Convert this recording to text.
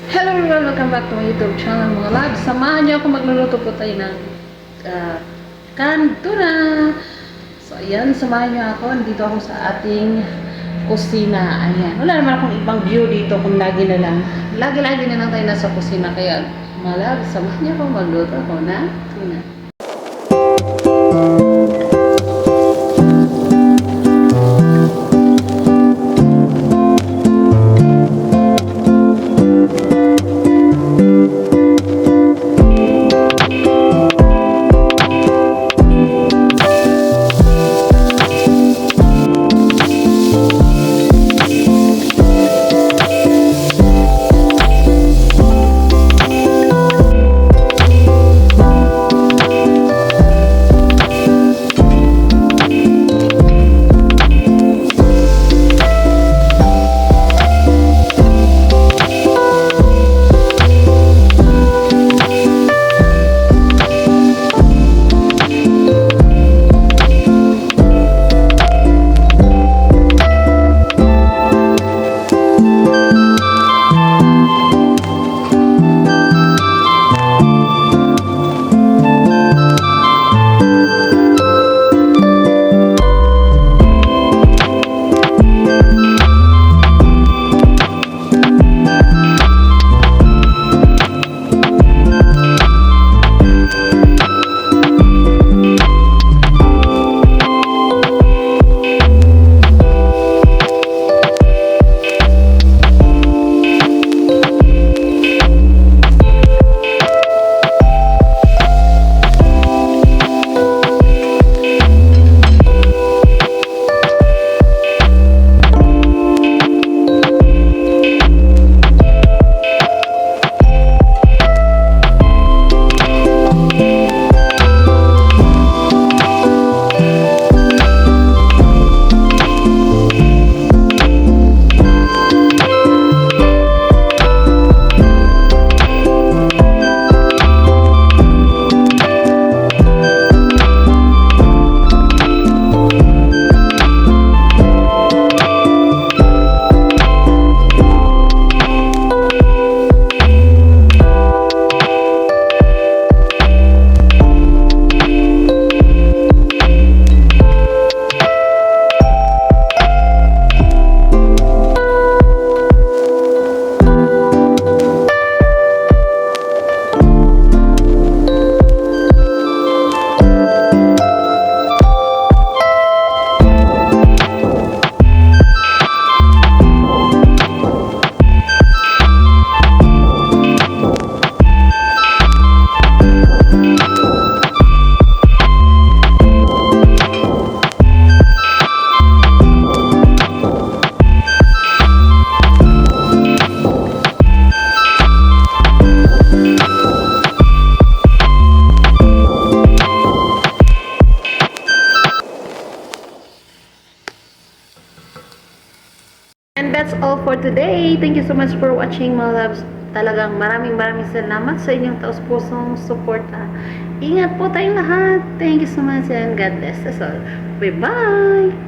Hello everyone! Welcome back to my YouTube channel mga loves. Samahan niyo ako magluluto po tayo ng canned tuna. So ayan, samahan niyo ako. Nandito ako sa ating kusina. Ayan. Wala naman akong ibang view dito kung lagi na lang. Lagi-lagi na lang tayo nasa kusina. Kaya mga loves, samahan niyo ako magluto ako na tuna. And that's all for today. Thank you so much for watching mga loves. Talagang maraming salamat sa inyong taus-pusong suporta. Ingat po tayong lahat. Thank you so much and God bless us all. Bye-bye!